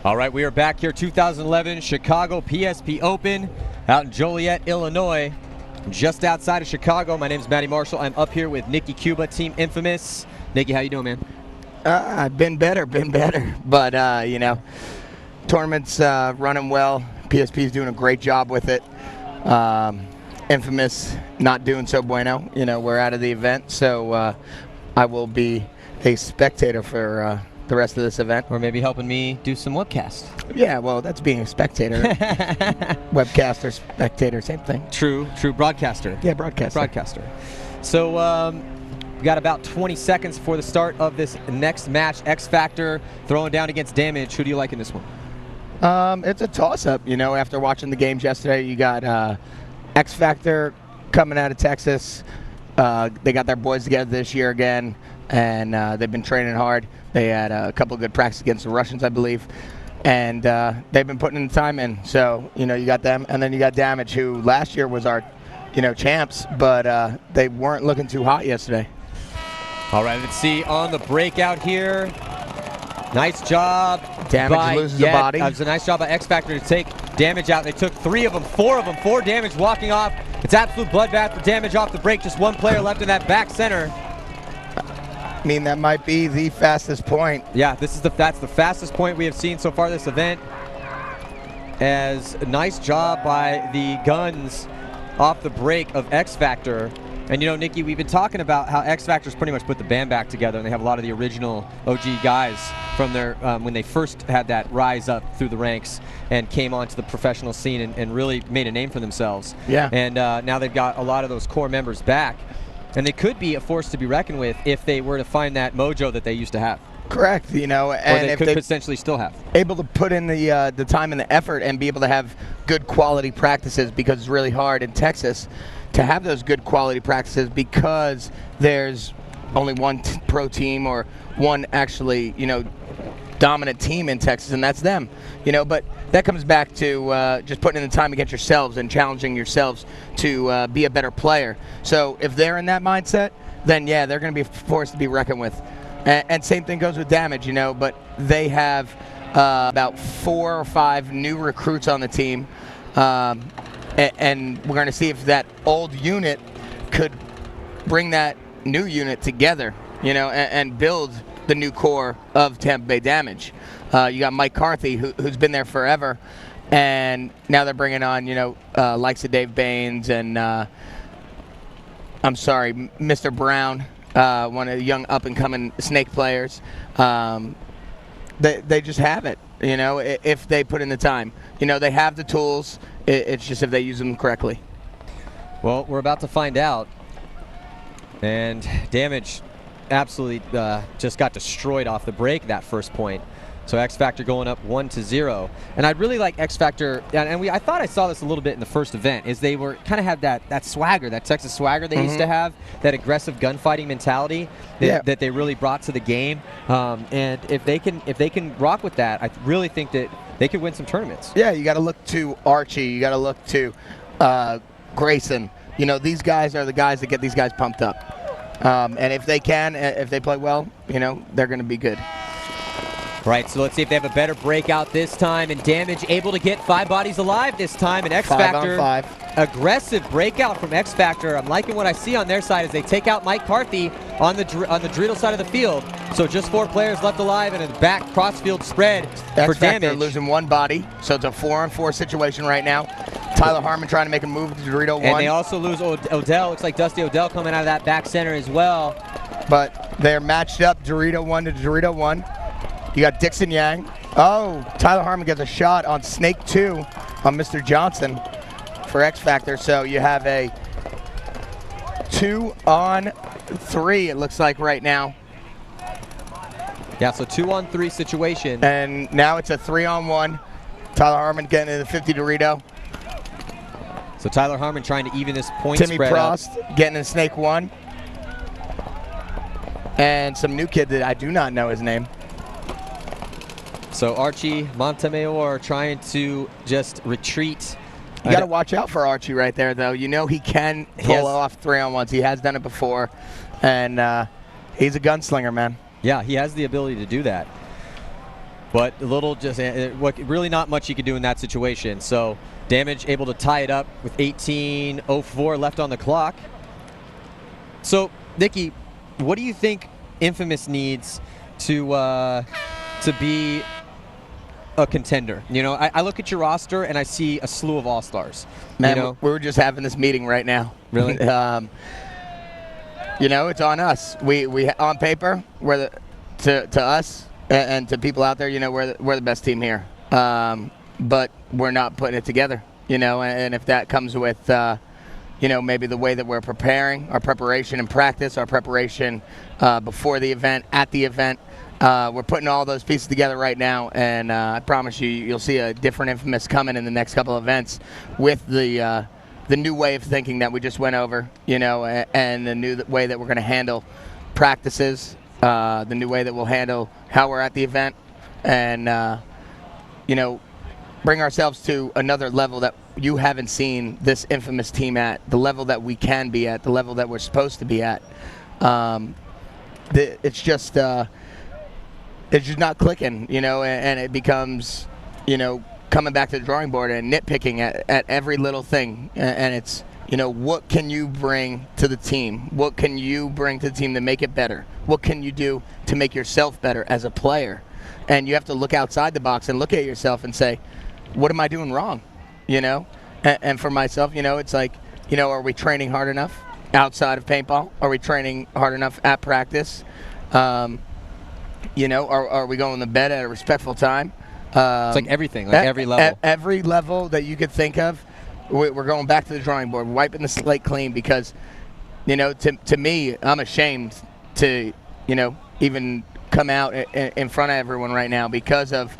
All right, we are back here, 2011 Chicago PSP Open out in Joliet, Illinois, just outside of Chicago. My name is Matty Marshall. I'm up here with Nicky Cuba, Team Infamous. Nicky, how you doing, man? I've been better. But, you know, tournament's running well. PSP's doing a great job with it. Infamous not doing so bueno. You know, we're out of the event, so I will be a spectator for the rest of this event. Or maybe helping me do some webcast. Yeah, well, that's being a spectator. Webcaster, spectator, same thing. True. Broadcaster. Yeah, broadcaster. So we got about 20 seconds for the start of this next match. XFactor throwing down against Damage. Who do you like in this one? It's a toss-up. You know, after watching the games yesterday, you got XFactor coming out of Texas. They got their boys together this year again, and they've been training hard. They had a couple of good practices against the Russians, I believe, and they've been putting in the time in. So, you know, you got them, and then you got Damage, who last year was our, you know, champs, but they weren't looking too hot yesterday. All right, let's see on the breakout here. Nice job. Damage loses the body. It was a nice job by XFactor to take Damage out. They took four of them, four Damage walking off. It's absolute bloodbath for Damage off the break. Just one player left in that back center. I mean, that might be the fastest point. Yeah, that's the fastest point we have seen so far this event. As a nice job by the guns off the break of XFactor. And you know, Nicky, we've been talking about how XFactor's pretty much put the band back together, and they have a lot of the original OG guys from their when they first had that rise up through the ranks and came onto the professional scene and really made a name for themselves. Yeah. And now they've got a lot of those core members back, and they could be a force to be reckoned with if they were to find that mojo that they used to have. Correct, you know, and or they if could potentially still have. Able to put in the time and the effort and be able to have good quality practices, because it's really hard in Texas to have those good quality practices because there's only one pro team or one actually, you know, dominant team in Texas, and that's them, you know. But that comes back to just putting in the time against yourselves and challenging yourselves to be a better player. So if they're in that mindset, then yeah, they're going to be a force to be reckoned with. And same thing goes with Damage, you know, but they have about 4 or 5 new recruits on the team. And we're going to see if that old unit could bring that new unit together, you know, and build the new core of Tampa Bay Damage. You got Mike Carthy, who's been there forever, and now they're bringing on, you know, likes of Dave Baines and, I'm sorry, Mr. Brown, one of the young up-and-coming Snake players. They just have it, you know, if they put in the time. You know, they have the tools. It's just if they use them correctly. Well, we're about to find out. And Damage absolutely just got destroyed off the break that first point. So XFactor going up 1-0. And I'd really like XFactor, and I thought I saw this a little bit in the first event, is they were kind of had that swagger, that Texas swagger they used to have, that aggressive gunfighting mentality that they really brought to the game. And if they can rock with that, I really think that they could win some tournaments. Yeah, you got to look to Archie. You got to look to Grayson. You know, these guys are the guys that get these guys pumped up. And if they play well, you know, they're going to be good. Right, so let's see if they have a better breakout this time. And Damage able to get 5 bodies alive this time. And XFactor, 5-on-5. Aggressive breakout from XFactor. I'm liking what I see on their side as they take out Mike Carthy on the Dreidel side of the field. So just 4 players left alive and a back cross-field spread for Damage. XFactor losing 1 body, so it's a 4-on-4 situation right now. Tyler Harmon trying to make a move to Dreidel 1. And they also lose Odell. Looks like Dusty Odell coming out of that back center as well. But they're matched up, Dreidel 1 to Dreidel 1. You got Dixon Yang. Oh, Tyler Harmon gets a shot on Snake 2 on Mr. Johnson for XFactor. So you have a 2-on-3, it looks like right now. Yeah, so 2-on-3 situation. And now it's a 3-on-1. Tyler Harmon getting in the 50 Dorito. So Tyler Harmon trying to even this point Timmy spread Prost up. Getting in Snake 1. And some new kid that I do not know his name. So Archie Montemayor trying to just retreat. You got to watch out for Archie right there, though. You know he can pull off 3-on-1s. He has done it before, and he's a gunslinger, man. Yeah, he has the ability to do that. but a little just really not much you could do in that situation. So Damage able to tie it up with 18:04 left on the clock. So Nikki, what do you think Infamous needs to be a contender? You know, I look at your roster and I see a slew of all-stars. Man, you know? we're just having this meeting right now. Really? You know, it's on us. We on paper, we're to us and to people out there, you know, we're the best team here. But we're not putting it together, you know, and if that comes with, you know, maybe the way that we're preparing, our preparation and practice, our preparation before the event, at the event, we're putting all those pieces together right now, and I promise you, you'll see a different Infamous coming in the next couple of events with the new way of thinking that we just went over, you know, and the new way that we're going to handle practices, the new way that we'll handle how we're at the event, and, you know, bring ourselves to another level that you haven't seen this Infamous team at, the level that we can be at, the level that we're supposed to be at. It's just not clicking, you know, and it becomes, you know, coming back to the drawing board and nitpicking at every little thing. And it's, you know, what can you bring to the team? What can you bring to the team to make it better? What can you do to make yourself better as a player? And you have to look outside the box and look at yourself and say, what am I doing wrong? You know? And for myself, you know, it's like, you know, are we training hard enough outside of paintball? Are we training hard enough at practice? You know, are we going to bed at a respectful time? It's like everything, like every level. Every level that you could think of, we're going back to the drawing board, wiping the slate clean because, you know, to me, I'm ashamed to, you know, even come out in front of everyone right now because of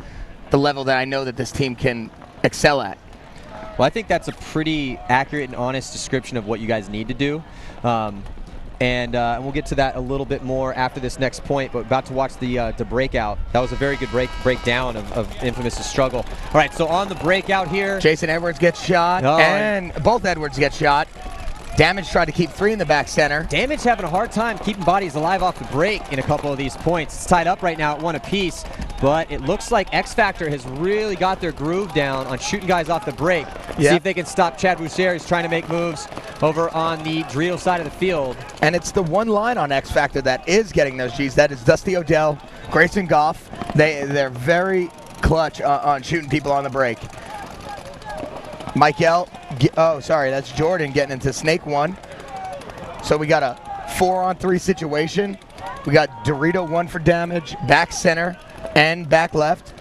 the level that I know that this team can excel at. Well, I think that's a pretty accurate and honest description of what you guys need to do. And we'll get to that a little bit more after this next point, but about to watch the breakout. That was a very good breakdown of Infamous' struggle. All right, so on the breakout here. Jason Edwards gets shot, and both Edwards get shot. Damage tried to keep 3 in the back center. Damage having a hard time keeping bodies alive off the break in a couple of these points. It's tied up right now at 1 apiece, but it looks like XFactor has really got their groove down on shooting guys off the break. Yeah. See if they can stop Chad Boucher. He's trying to make moves over on the Dorito side of the field. And it's the one line on XFactor that is getting those G's. That is Dusty Odell, Grayson Goff. They're very clutch on shooting people on the break. Michael, that's Jordan getting into Snake 1. So we got a 4-on-3 situation. We got Dorito 1 for damage, back center, and back left.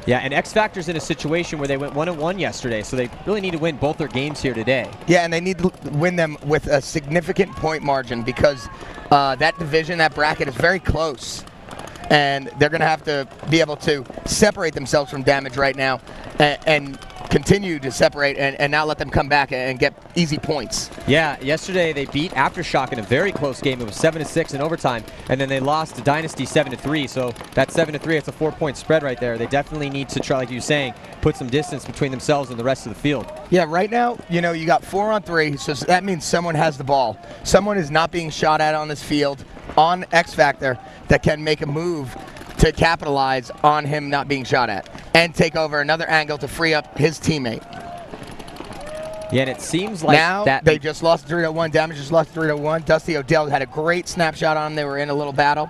Yeah, and XFactor's in a situation where they went 1-1 yesterday, so they really need to win both their games here today. Yeah, and they need to win them with a significant point margin because that division, that bracket is very close. And they're going to have to be able to separate themselves from damage right now and continue to separate and not let them come back and get easy points. Yeah, yesterday they beat Aftershock in a very close game. It was 7-6 in overtime, and then they lost to Dynasty 7-3. So that 7-3, it's a 4-point spread right there. They definitely need to try, like you were saying, put some distance between themselves and the rest of the field. Yeah, right now, you know, you got 4-on-3, so that means someone has the ball. Someone is not being shot at on this field on XFactor that can make a move to capitalize on him not being shot at and take over another angle to free up his teammate. Yeah, and it seems like now that they just lost 3-1. Damage just lost 3-1. Dusty Odell had a great snapshot on him. They were in a little battle.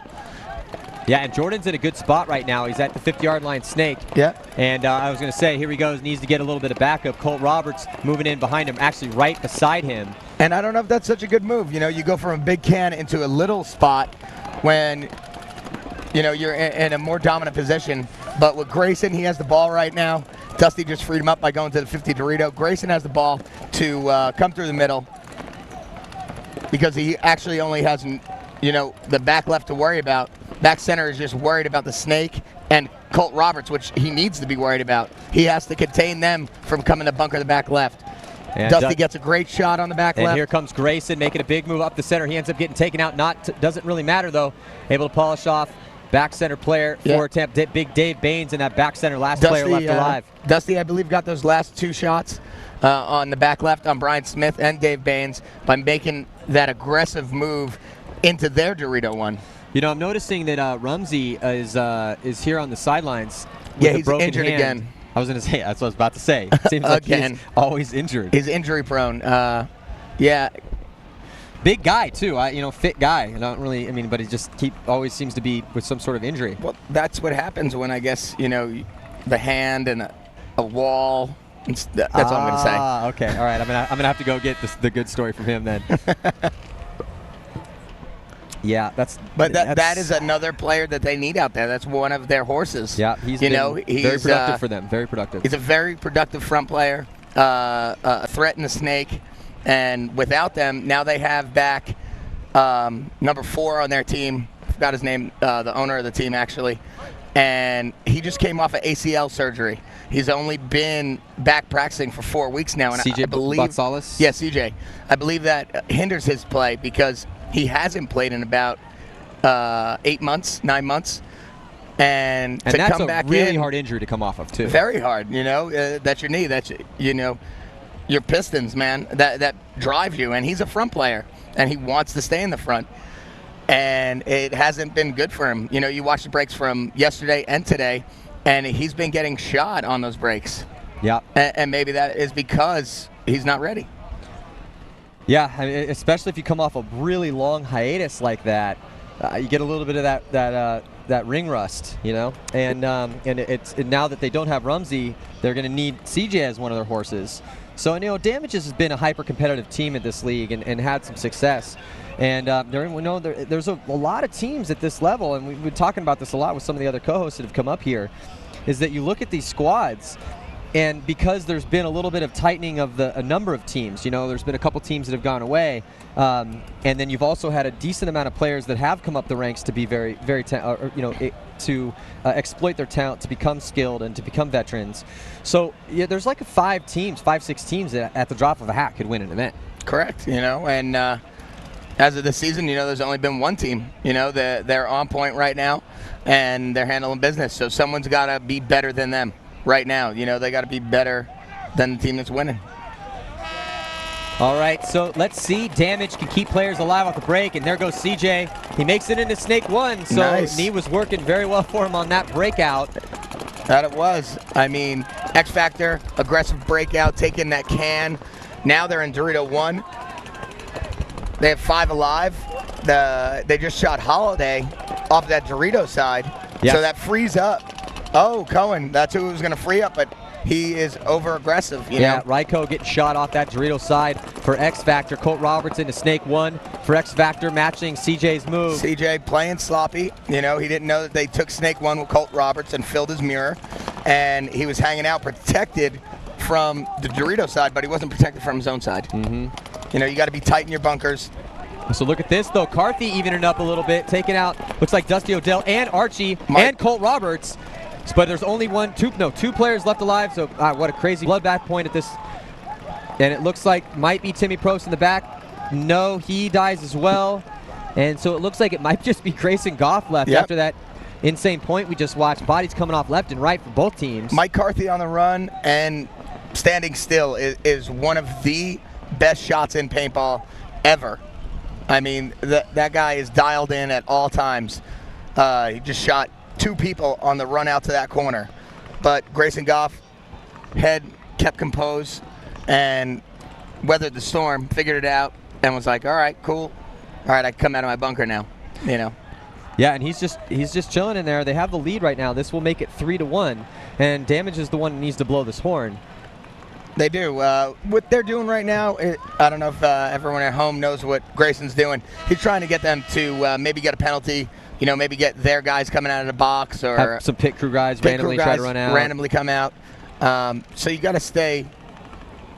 Yeah, and Jordan's in a good spot right now. He's at the 50-yard line Snake. Yeah. And I was going to say, here he goes, needs to get a little bit of backup. Colt Roberts moving in behind him, actually right beside him. And I don't know if that's such a good move. You know, you go from a big can into a little spot when, you know, you're in a more dominant position. But with Grayson, he has the ball right now. Dusty just freed him up by going to the 50 Dorito. Grayson has the ball to come through the middle because he actually only has, you know, the back left to worry about. Back center is just worried about the Snake and Colt Roberts, which he needs to be worried about. He has to contain them from coming to bunker the back left. And Dusty gets a great shot on the back left. And here comes Grayson making a big move up the center. He ends up getting taken out. Doesn't really matter, though. Able to polish off back center player for attempt. Big Dave Baines in that back center, last player left alive. Dusty, I believe, got those last 2 shots on the back left on Brian Smith and Dave Baines by making that aggressive move into their Dorito 1. You know, I'm noticing that Rumsey is here on the sidelines with Yeah, a he's broken injured hand. again. I was going to say, that's what I was about to say. Seems like Again. he's always injured. He's injury prone. Yeah. Big guy too, fit guy. I don't really, but he just always seems to be with some sort of injury. Well, that's what happens when I guess the hand and a wall. That's all I'm going to say. Ah, okay, all right. I'm gonna have to go get the good story from him then. Yeah, that is another player that they need out there. That's one of their horses. Yeah, he's very productive for them. Very productive. He's a very productive front player, a threat in the snake, and without them, now they have back number 4 on their team. I forgot his name, the owner of the team actually, and he just came off of ACL surgery. He's only been back practicing for 4 weeks now, and CJ I believe Botsalis? Yeah, CJ. I believe that hinders his play because he hasn't played in about 8 months, 9 months, and to that's come back a really in, hard injury to come off of too. Very hard. That's your knee. That's your pistons, man. That drive you, and he's a front player, and he wants to stay in the front. And it hasn't been good for him. You watch the breaks from yesterday and today, and he's been getting shot on those breaks. Yeah. And maybe that is because he's not ready. Yeah, especially if you come off a really long hiatus like that, you get a little bit of that ring rust, And now that they don't have Rumsey, they're going to need CJ as one of their horses. So Damages has been a hyper-competitive team in this league and had some success. And there's a lot of teams at this level, and we've been talking about this a lot with some of the other co-hosts that have come up here, is that you look at these squads, and because there's been a little bit of tightening of a number of teams, there's been a couple teams that have gone away, and then you've also had a decent amount of players that have come up the ranks to be very, very, to exploit their talent, to become skilled, and to become veterans. So yeah, there's like 5, 6 teams that at the drop of a hat could win an event. Correct. And as of this season, there's only been one team. They're on point right now, and they're handling business. So someone's got to be better than them. Right now, they got to be better than the team that's winning. All right, so let's see. Damage can keep players alive off the break, and there goes CJ. He makes it into Snake 1, so nice. Knee was working very well for him on that breakout. That it was. XFactor, aggressive breakout, taking that can. Now they're in Dorito 1. They have 5 alive. They just shot Holiday off that Dorito side, yes. So that frees up. Oh, Cohen, that's who was going to free up, but he is over-aggressive, Yeah, Ryko getting shot off that Dorito side for XFactor. Colt Roberts into Snake 1 for XFactor, matching CJ's move. CJ playing sloppy. He didn't know that they took Snake 1 with Colt Roberts and filled his mirror, and he was hanging out protected from the Dorito side, but he wasn't protected from his own side. Mm-hmm. You got to be tight in your bunkers. So look at this, though. Carthy evening up a little bit, taking out, looks like Dusty Odell and Archie and Colt Roberts. But there's only two players left alive, so what a crazy bloodbath point at this. And it looks like might be Timmy Prost in the back. No, he dies as well. And so it looks like it might just be Grayson Goff left after that insane point we just watched. Bodies coming off left and right for both teams. Mike Carthy on the run and standing still is one of the best shots in paintball ever. That guy is dialed in at all times. He just shot 2 people on the run out to that corner. But Grayson Goff, head kept composed and weathered the storm, figured it out, and was like, all right, cool. All right, I can come out of my bunker now, Yeah, and he's just chilling in there. They have the lead right now. This will make it 3-1, and Damage is the one who needs to blow this horn. They do. What they're doing right now, I don't know if everyone at home knows what Grayson's doing. He's trying to get them to maybe get a penalty, maybe get their guys coming out of the box, or have some pit crew guys randomly try to run out. Randomly come out. So you got to stay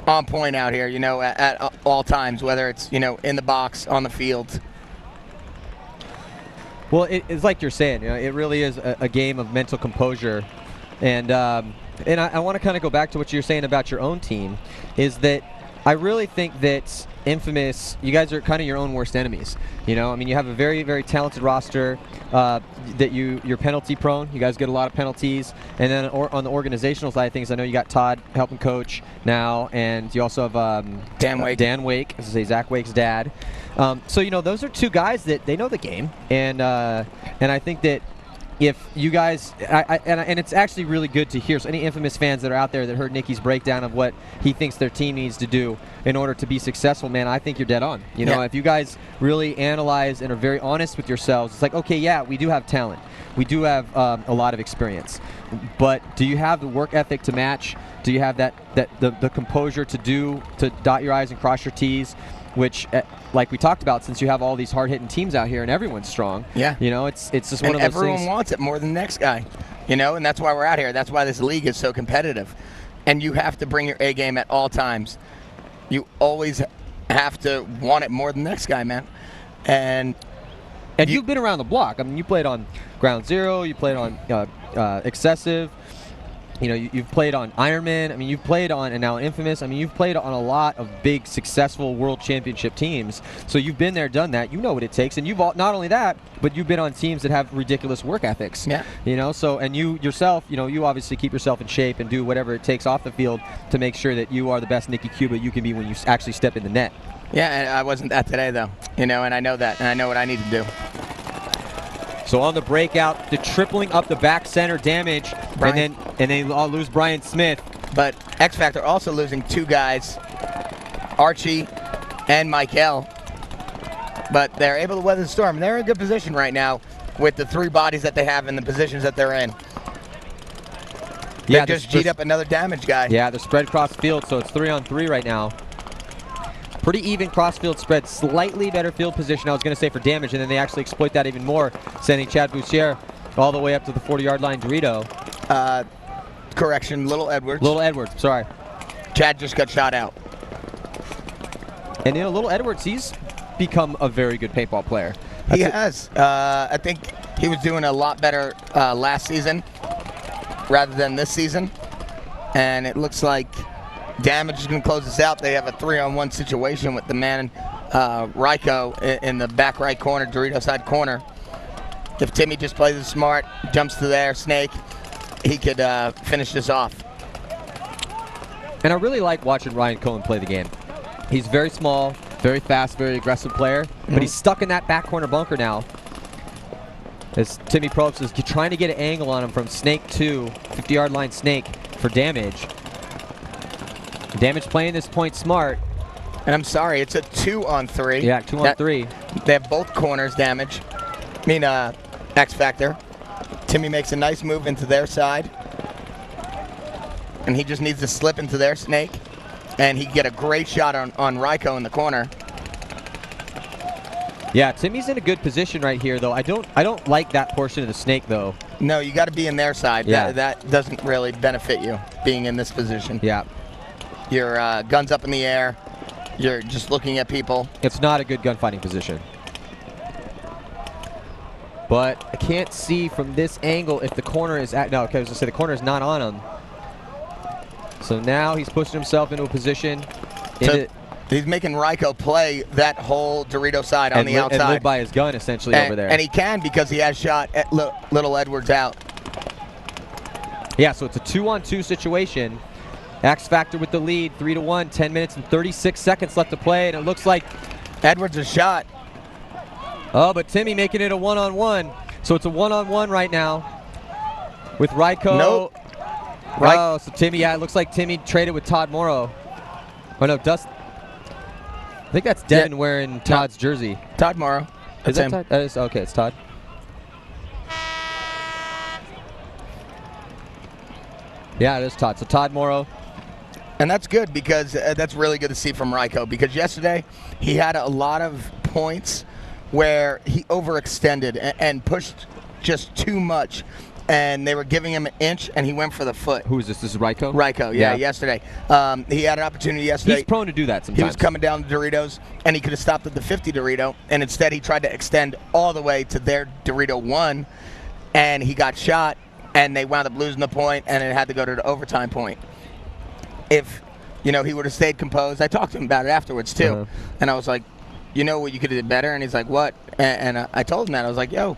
on point out here, at all times, whether it's, in the box, on the field. Well, it's like you're saying, it really is a game of mental composure. And I want to kind of go back to what you're saying about your own team, is that I really think that Infamous, you guys are kind of your own worst enemies. You know, I mean, you have a very, very talented roster that you're penalty prone. You guys get a lot of penalties. And then on the organizational side of things, I know you got Todd helping coach now, and you also have Dan Wake. Dan Wake, as I say, Zach Wake's dad. So, you know, those are two guys that they know the game. And I think that if you guys, and it's actually really good to hear. So any Infamous fans that are out there that heard Nicky's breakdown of what he thinks their team needs to do in order to be successful, man, I think you're dead on. You know, if you guys really analyze and are very honest with yourselves, it's like, okay, yeah, we do have talent. We do have a lot of experience. But do you have the work ethic to match? Do you have the composure to dot your I's and cross your T's? Which, like we talked about, since you have all these hard-hitting teams out here and everyone's strong, you know, it's just one of those things. Everyone wants it more than the next guy, you know, and that's why we're out here. That's why this league is so competitive. And you have to bring your A game at all times. You always have to want it more than the next guy, man. And you've been around the block. I mean, you played on Ground Zero. You played on Excessive. You know, you've played on Ironman. I mean, you've played on, and now Infamous. I mean, you've played on a lot of big, successful world championship teams. So you've been there, done that. You know what it takes. And you've not only that, but you've been on teams that have ridiculous work ethics. Yeah. You know, so, and you yourself, you know, you obviously keep yourself in shape and do whatever it takes off the field to make sure that you are the best Nicky Cuba you can be when you actually step in the net. Yeah, and I wasn't that today, though. You know, and I know that, and I know what I need to do. So on the breakout, the tripling up the back center damage, and then I'll lose Brian Smith. But XFactor also losing two guys, Archie and Michael. But they're able to weather the storm. They're in a good position right now with the three bodies that they have in the positions that they're in. Yeah, they just G'd up another damage guy. Yeah, they're spread across field, so it's 3-on-3 right now. Pretty even cross-field spread, slightly better field position, I was going to say, for damage, and then they actually exploit that even more, sending Chad Boucher all the way up to the 40-yard line. Dorito. Correction, Little Edwards. Little Edwards, sorry. Chad just got shot out. And, you know, Little Edwards, he's become a very good paintball player. He has. I think he was doing a lot better last season rather than this season. And it looks like Damage is going to close this out. They have a 3-on-1 situation with the man, Ryko, in the back right corner, Dorito side corner. If Timmy just plays it smart, jumps to there, Snake, he could finish this off. And I really like watching Ryan Cohen play the game. He's very small, very fast, very aggressive player, but he's stuck in that back corner bunker now. As Timmy Probst is trying to get an angle on him from Snake 2, 50-yard line Snake for Damage. Damage playing this point smart. And I'm sorry, it's a 2-on-3. Yeah, 2-on-3. They have both corners Damage. I mean, XFactor. Timmy makes a nice move into their side. And he just needs to slip into their Snake. And he can get a great shot on Ryko in the corner. Yeah, Timmy's in a good position right here, though. I don't like that portion of the Snake, though. No, you got to be in their side. Yeah. That doesn't really benefit you, being in this position. Yeah. Your gun's up in the air. You're just looking at people. It's not a good gunfighting position. But I can't see from this angle if the corner is at... No, okay, I was going to say the corner is not on him. So now he's pushing himself into a position. He's making Ryko play that whole Dorito side on the outside. And live by his gun, essentially, over there. And he can because he has shot at Little Edwards out. Yeah, so it's a 2-on-2 situation. XFactor with the lead, 3-1, 10 minutes and 36 seconds left to play, and it looks like Edwards is shot. Oh, but Timmy making it a 1-on-1. So it's a 1-on-1 right now with Ryko. Nope. Oh, so Timmy, yeah, it looks like Timmy traded with Todd Morrow. Oh, no, I think that's Devin wearing Todd's jersey. Todd Morrow. Is that Todd? That is, okay, it's Todd. Yeah, it is Todd. So Todd Morrow. And that's good because that's really good to see from Ryko, because yesterday he had a lot of points where he overextended and pushed just too much, and they were giving him an inch and he went for the foot. Who is this? This is Ryko? Ryko, yeah, yesterday. He had an opportunity yesterday. He's prone to do that sometimes. He was coming down the Doritos and he could have stopped at the 50 Dorito, and instead he tried to extend all the way to their Dorito 1, and he got shot, and they wound up losing the point, and it had to go to the overtime point. If you know, he would have stayed composed. I talked to him about it afterwards, too. And I was like, you know what you could have did better? And he's like, what? And I told him that. I was like, yo,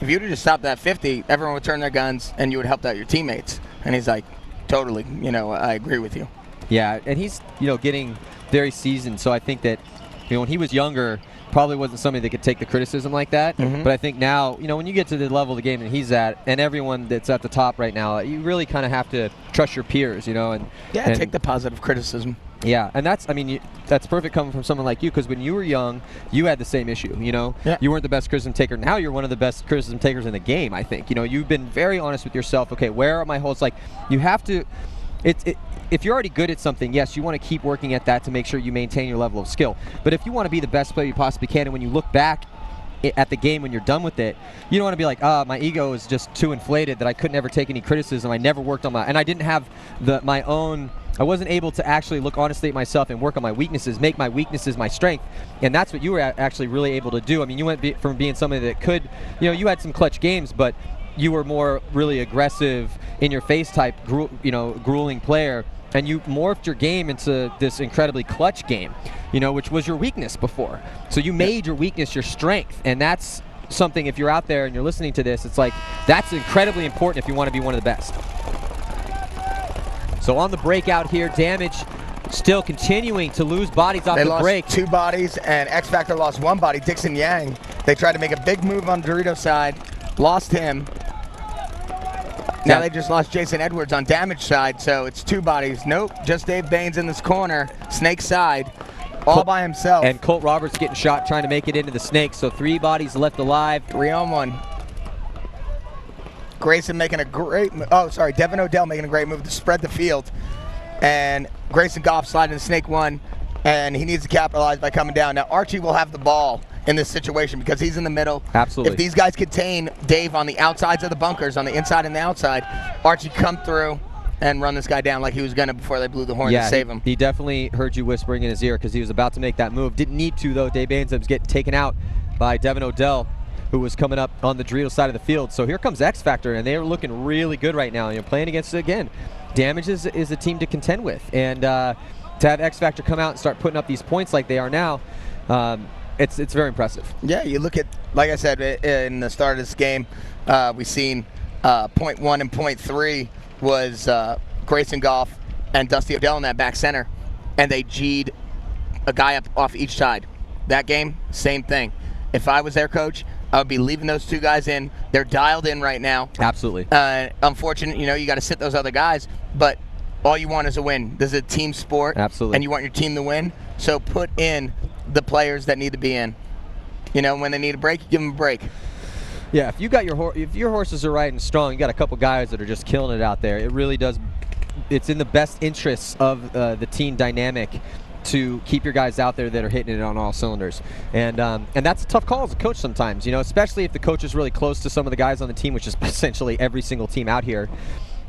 if you would have just stopped that 50, everyone would turn their guns and you would have helped out your teammates. And he's like, totally, you know, I agree with you. Yeah, and he's, you know, getting very seasoned. So I think that, you know, when he was younger, probably wasn't somebody that could take the criticism like that. But I think now, you know, when you get to the level of the game that he's at, and everyone that's at the top right now, you really kind of have to trust your peers, you know. And take the positive criticism. Yeah, and that's, I mean, that's perfect coming from someone like you, because when you were young, you had the same issue, you know. You weren't the best criticism taker. Now you're one of the best criticism takers in the game, I think. You know, you've been very honest with yourself. Okay, where are my holes? Like, you have to, if you're already good at something, yes, you want to keep working at that to make sure you maintain your level of skill. But if you want to be the best player you possibly can, and when you look back at the game when you're done with it, you don't want to be like, my ego is just too inflated that I couldn't ever take any criticism. I never worked on and I didn't have my own, I wasn't able to actually look honestly at myself and work on my weaknesses, make my weaknesses my strength. And that's what you were actually really able to do. I mean, you went from being somebody that could, you know, you had some clutch games, but you were more really aggressive, in your face type, grueling player. And you morphed your game into this incredibly clutch game, you know, which was your weakness before. So you made your weakness your strength, and that's something, if you're out there and you're listening to this, it's like, that's incredibly important if you want to be one of the best. So on the breakout here, Damage still continuing to lose bodies off the break. They lost 2 bodies, and XFactor lost 1 body, Dixon Yang. They tried to make a big move on Dorito's side, lost him. Now they just lost Jason Edwards on Damage side, so it's 2 bodies. Nope, just Dave Baines in this corner, Snake side, all by himself. And Colt Roberts getting shot trying to make it into the Snake, so 3 bodies left alive. 3 on 1. Grayson making a great, Devin Odell making a great move to spread the field. And Grayson Goff sliding to Snake 1, and he needs to capitalize by coming down. Now Archie will have the ball in this situation because he's in the middle. Absolutely. If these guys contain Dave on the outsides of the bunkers, on the inside and the outside, Archie come through and run this guy down like he was going to before they blew the horn to save him. He definitely heard you whispering in his ear because he was about to make that move. Didn't need to, though. Dave Baines was getting taken out by Devin Odell, who was coming up on the Dorito side of the field. So here comes XFactor, and they are looking really good right now. You're playing against, again, Damage is a team to contend with. And to have XFactor come out and start putting up these points like they are now, it's very impressive. Yeah, you look at, like I said, in the start of this game, we've seen point 1 and point 3 was Grayson Goff and Dusty Odell in that back center, and they G'd a guy up off each side. That game, same thing. If I was their coach, I would be leaving those 2 guys in. They're dialed in right now. Absolutely. Unfortunate, you know, you got to sit those other guys, but all you want is a win. This is a team sport. Absolutely. And you want your team to win, so put in the players that need to be in. You know, when they need a break, you give them a break. Yeah, if you got if your horses are right and strong, you got a couple guys that are just killing it out there. It really does. It's in the best interests of the team dynamic to keep your guys out there that are hitting it on all cylinders. And that's a tough call as a coach sometimes, you know, especially if the coach is really close to some of the guys on the team, which is essentially every single team out here.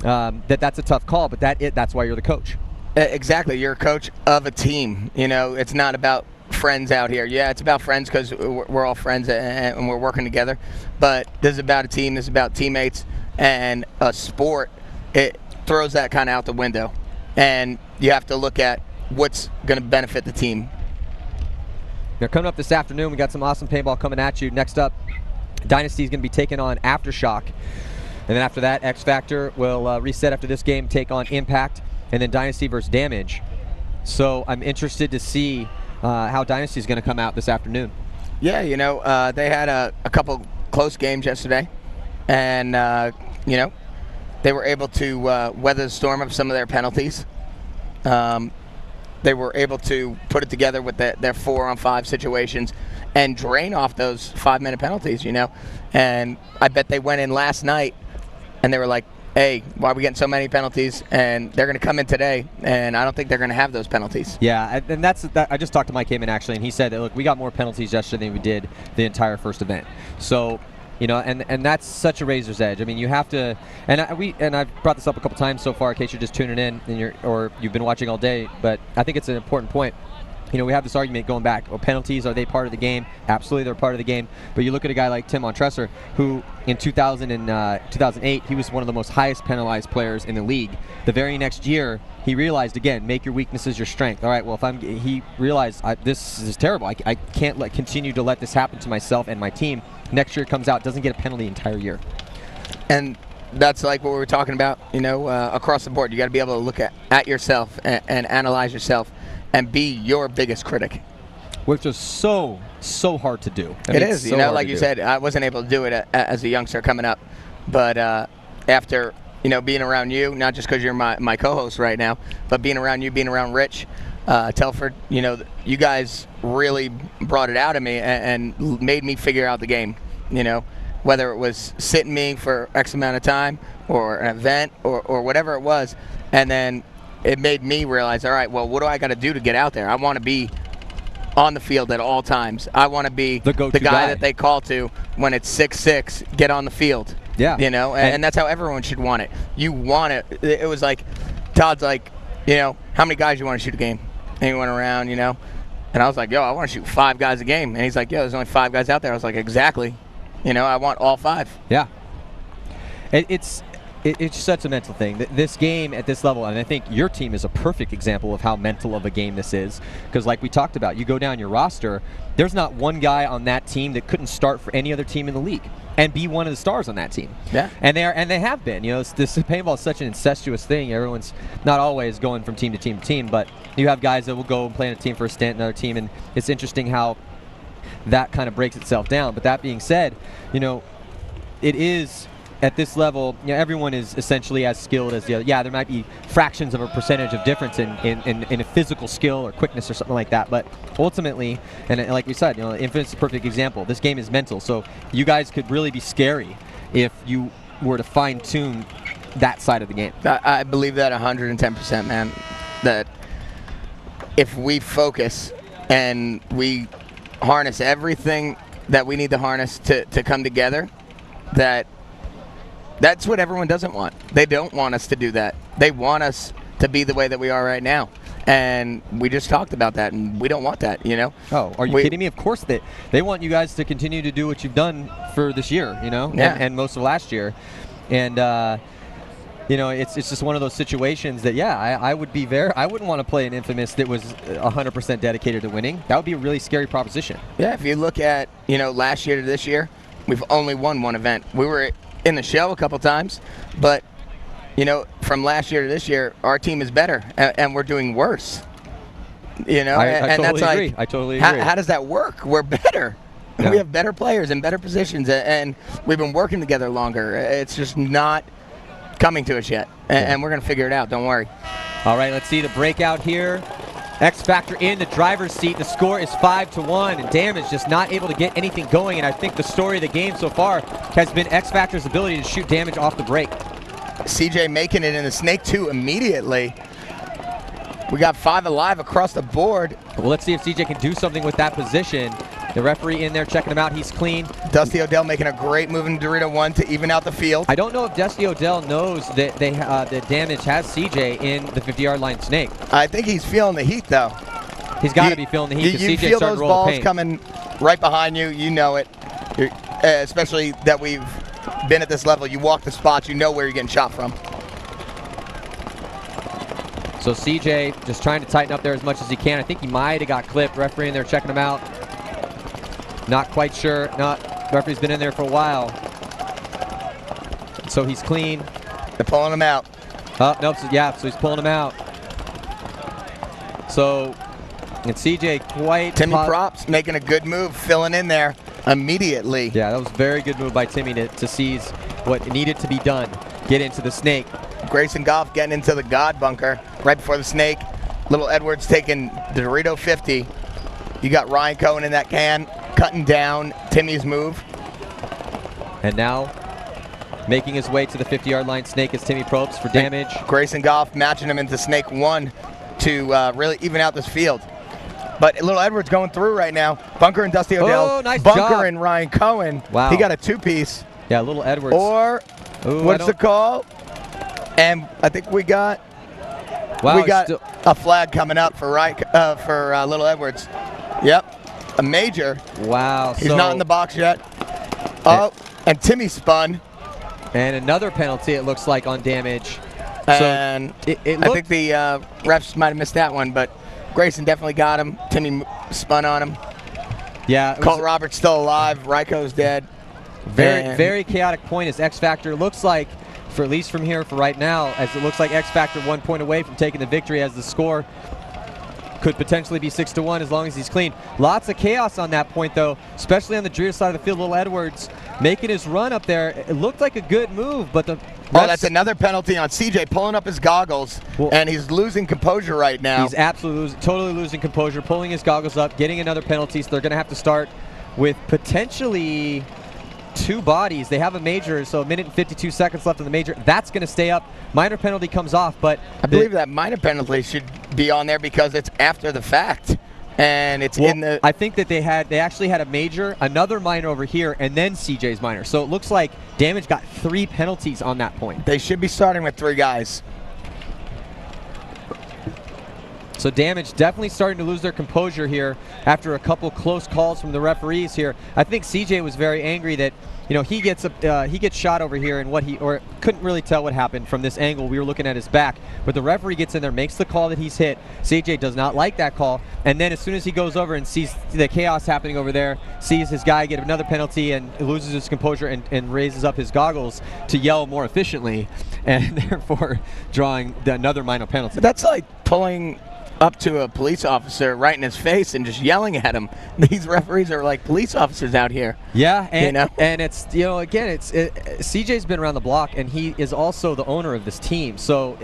That's a tough call, but that's why you're the coach. Exactly, you're a coach of a team. You know, it's not about friends out here. Yeah, it's about friends because we're all friends and we're working together. But this is about a team. This is about teammates and a sport. It throws that kind of out the window, and you have to look at what's going to benefit the team. Now, coming up this afternoon, we got some awesome paintball coming at you. Next up, Dynasty is going to be taking on Aftershock. And then after that, XFactor will reset after this game, take on Impact, and then Dynasty versus Damage. So I'm interested to see how Dynasty is going to come out this afternoon. Yeah, you know, they had a couple close games yesterday, and, you know, they were able to weather the storm of some of their penalties. They were able to put it together with their 4-on-5 situations and drain off those 5-minute penalties, you know. And I bet they went in last night and they were like, hey, why are we getting so many penalties? And they're going to come in today, and I don't think they're going to have those penalties. Yeah, and I just talked to Mike Heyman, actually, and he said that, look, we got more penalties yesterday than we did the entire first event. So, you know, and that's such a razor's edge. I mean, you have to, and I've brought this up a couple times so far in case you're just tuning in and you've been watching all day, but I think it's an important point. you know, we have this argument going back. Oh, penalties, are they part of the game? Absolutely, they're part of the game. But you look at a guy like Tim Montresor, who in 2008, he was one of the most highest penalized players in the league. The very next year, he realized, again, make your weaknesses your strength. All right, well, he realized, this is terrible. I can't continue to let this happen to myself and my team. Next year comes out, doesn't get a penalty the entire year. And that's like what we were talking about, you know, across the board. You got to be able to look at yourself and analyze yourself and be your biggest critic. Which is so hard to do. It is, you know, like you said, I wasn't able to do it as a youngster coming up. But after, you know, being around you, not just because you're my co-host right now, but being around you, being around Rich, Telford, you know, you guys really brought it out of me and made me figure out the game, you know, whether it was sitting me for X amount of time or an event or whatever it was. And then it made me realize, all right, well, what do I got to do to get out there? I want to be on the field at all times. I want to be the guy that they call to when it's 6-6, get on the field. Yeah. You know, and that's how everyone should want it. You want it. It was like, Todd's like, you know, how many guys you want to shoot a game? And he went around, you know. And I was like, yo, I want to shoot 5 guys a game. And he's like, yo, there's only 5 guys out there. I was like, exactly. You know, I want all 5. Yeah. It's such a mental thing. This game at this level, and I think your team is a perfect example of how mental of a game this is. Because like we talked about, you go down your roster, there's not one guy on that team that couldn't start for any other team in the league and be one of the stars on that team. Yeah. And they have been. You know, this paintball is such an incestuous thing. Everyone's not always going from team to team to team, but you have guys that will go and play in a team for a stint, another team, and it's interesting how that kind of breaks itself down. But that being said, you know, it is at this level, you know, everyone is essentially as skilled as the other. Yeah, there might be fractions of a percentage of difference in a physical skill or quickness or something like that, but ultimately, and like we said, you know, Infinite's a perfect example. This game is mental, so you guys could really be scary if you were to fine-tune that side of the game. I believe that 110%, man. That if we focus and we harness everything that we need to harness to come together, that's what everyone doesn't want. They don't want us to do that. They want us to be the way that we are right now. And we just talked about that, and we don't want that, you know? Oh, are you kidding me? Of course they want you guys to continue to do what you've done for this year, you know, yeah. and most of last year. And, you know, it's just one of those situations that, yeah, I wouldn't want to play an Infamous that was 100% dedicated to winning. That would be a really scary proposition. Yeah, if you look at, you know, last year to this year, we've only won one event. We were in the show a couple times, but you know, from last year to this year, our team is better, and we're doing worse. You know, I totally agree. I totally agree. How does that work? We're better. Yeah. We have better players in better positions, and we've been working together longer. It's just not coming to us yet, and we're gonna figure it out. Don't worry. All right, let's see the breakout here. XFactor in the driver's seat. The score is 5-1, and Damage just not able to get anything going. And I think the story of the game so far has been XFactor's ability to shoot Damage off the break. CJ making it in the Snake 2 immediately. We got 5 alive across the board. Well, let's see if CJ can do something with that position. The referee in there checking him out. He's clean. Dusty Odell making a great move in Dorito 1 to even out the field. I don't know if Dusty Odell knows that that Damage has CJ in the 50-yard line Snake. I think he's feeling the heat, though. He's got to be feeling the heat because CJ feel started those rolling balls paint. coming right behind you. You know it. Especially that we've been at this level. You walk the spots. You know where you're getting shot from. So CJ just trying to tighten up there as much as he can. I think he might have got clipped. Referee in there checking him out. Not quite sure. Referee's been in there for a while. So he's clean. They're pulling him out. Oh, nope. So he's pulling him out. So, and CJ quite... Timmy Props making a good move, filling in there immediately. Yeah, that was a very good move by Timmy to seize what needed to be done. Get into the Snake. Grayson Goff getting into the God bunker right before the Snake. Little Edwards taking the Dorito 50. You got Ryan Cohen in that can, cutting down Timmy's move. And now making his way to the 50-yard line Snake is Timmy Probst for Damage. Grayson Goff matching him into Snake 1 to really even out this field. But Little Edwards going through right now. Bunker and Dusty Odell. Oh, nice Bunker job. and Ryan Cohen. Wow. He got a 2-piece. Yeah, Little Edwards. Or, what's the call? And I think we got... Wow, a flag coming up for Little Edwards. Yep, a major. Wow. He's not in the box yet. Oh, and Timmy spun. And another penalty, it looks like, on damage. And I think the refs might have missed that one, but Grayson definitely got him. Timmy spun on him. Yeah. Colt Roberts still alive. Ryko's dead. Very chaotic point as XFactor looks like, for at least from here for right now, as it looks like XFactor 1 point away from taking the victory, as the score could potentially be 6-1 as long as he's clean. Lots of chaos on that point, though, especially on the Dreer side of the field. Little Edwards making his run up there. It looked like a good move, but the that's another penalty on CJ, pulling up his goggles, and he's losing composure right now. He's absolutely, totally losing composure, pulling his goggles up, getting another penalty, so they're going to have to start with potentially 2 bodies. They have a major, so 1 minute and 52 seconds left in the major. That's going to stay up. Minor penalty comes off, but I believe that minor penalty should be on there because it's after the fact, and it's in the. I think that they actually had a major, another minor over here, and then CJ's minor. So it looks like Damage got 3 penalties on that point. They should be starting with 3 guys. So Damage definitely starting to lose their composure here after a couple close calls from the referees here. I think CJ was very angry that, you know, he gets shot over here, and couldn't really tell what happened from this angle. We were looking at his back, but the referee gets in there, makes the call that he's hit. CJ does not like that call, and then as soon as he goes over and sees the chaos happening over there, sees his guy get another penalty and loses his composure and raises up his goggles to yell more efficiently, and therefore drawing another minor penalty. That's like pulling up to a police officer right in his face and just yelling at him. These referees are like police officers out here. Yeah, and you know? And it's, you know, again, CJ's been around the block, and he is also the owner of this team, so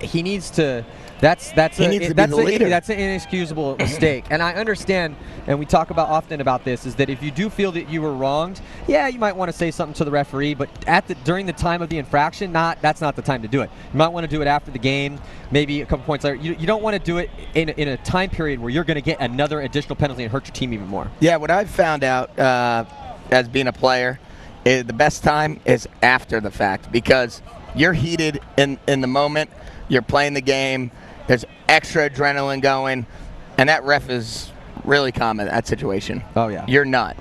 he needs to. That's an inexcusable mistake, and I understand, and we talk often about this, is that if you do feel that you were wronged, yeah, you might want to say something to the referee, but during the time of the infraction, that's not the time to do it. You might want to do it after the game, maybe a couple points later. You don't want to do it in a time period where you're going to get another additional penalty and hurt your team even more. Yeah, what I've found out as being a player is the best time is after the fact, because you're heated in the moment, you're playing the game. There's extra adrenaline going, and that ref is really calm in that situation. Oh, yeah. You're not.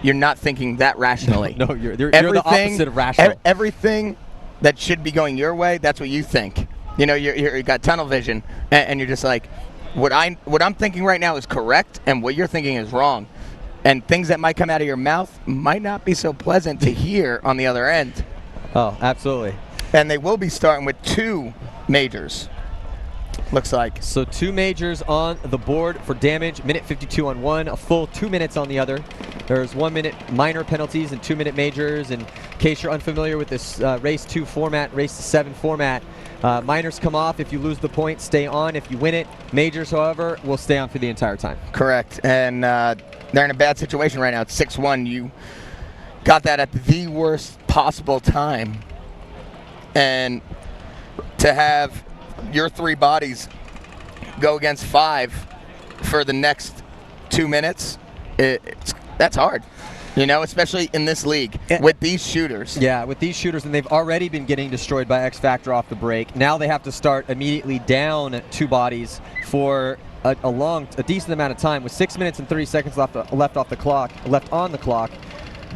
You're not thinking that rationally. No, you're the opposite of rational. Everything that should be going your way, that's what you think. You know, you got tunnel vision, and you're just like, what I'm thinking right now is correct, and what you're thinking is wrong. And things that might come out of your mouth might not be so pleasant to hear on the other end. Oh, absolutely. And they will be starting with 2 majors. Looks like. So 2 majors on the board for Damage, minute 52 on one, a full 2 minutes on the other. There's 1 minute minor penalties and 2 minute majors. And in case you're unfamiliar with this race 2 format, race to 7 format, minors come off. If you lose the point, stay on. If you win it, majors, however, will stay on for the entire time. Correct. And they're in a bad situation right now. It's 6-1. You got that at the worst possible time. And to have your 3 bodies go against 5 for the next 2 minutes, that's hard, you know, especially in this league with these shooters. Yeah, with these shooters, and they've already been getting destroyed by XFactor off the break. Now they have to start immediately down 2 bodies for a decent amount of time, with 6 minutes and 30 seconds left on the clock.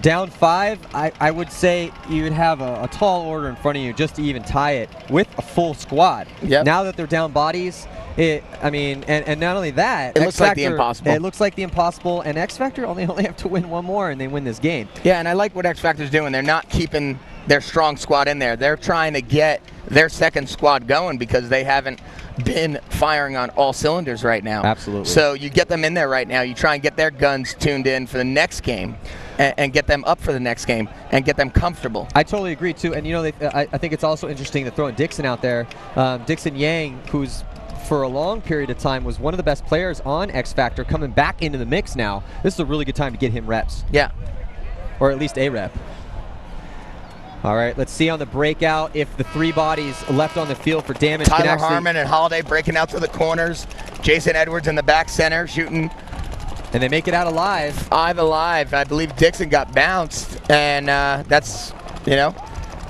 Down 5, I would say you would have a tall order in front of you just to even tie it with a full squad. Yep. Now that they're down bodies, and not only that, it looks like the impossible. It looks like the impossible, and XFactor only have to win 1 more and they win this game. Yeah, and I like what XFactor's doing. They're not keeping their strong squad in there. They're trying to get their second squad going because they haven't been firing on all cylinders right now. Absolutely. So you get them in there right now. You try and get their guns tuned in for the next game. And get them up for the next game and get them comfortable. I totally agree, too. And, you know, I think it's also interesting to throw in Dixon out there. Dixon Yang, who's for a long period of time was one of the best players on XFactor, coming back into the mix now. This is a really good time to get him reps. Yeah. Or at least a rep. All right, let's see on the breakout if the 3 bodies left on the field for Damage Tyler can actually... Harmon and Holiday breaking out to the corners. Jason Edwards in the back center shooting. And they make it out alive. 5 alive. I believe Dixon got bounced, and that's, you know,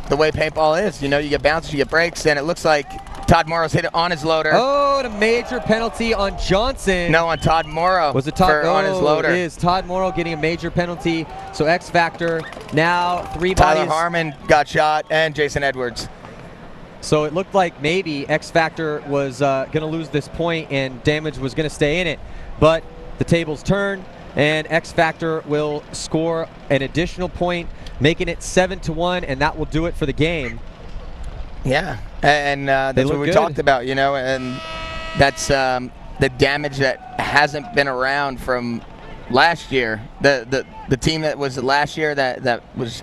the way paintball is. You know, you get bounced, you get breaks, and it looks like Todd Morrow's hit it on his loader. Oh, and a major penalty on Johnson. No, on Todd Morrow. Was it Todd? on his loader? It is Todd Morrow getting a major penalty. So XFactor now 3 Tyler bodies. Harmon got shot, and Jason Edwards. So it looked like maybe XFactor was going to lose this point and Damage was going to stay in it. But the tables turn, and XFactor will score an additional point, making it 7-1, and that will do it for the game. Yeah, and that's what we talked about, you know, and that's the Damage that hasn't been around from last year. The team that was last year that was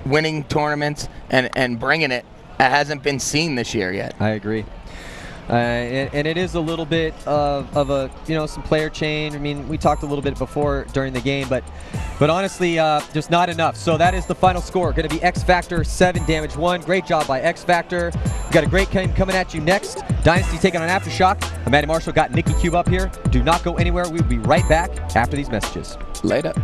winning tournaments and bringing it hasn't been seen this year yet. I agree. And it is a little bit of a, you know, some player change. I mean, we talked a little bit before during the game, but honestly, just not enough. So that is the final score. Going to be XFactor 7, Damage 1. Great job by XFactor. We've got a great game coming at you next. Dynasty taking on Aftershock. I'm Matty Marshall, got Nikki Cube up here. Do not go anywhere. We'll be right back after these messages. Later.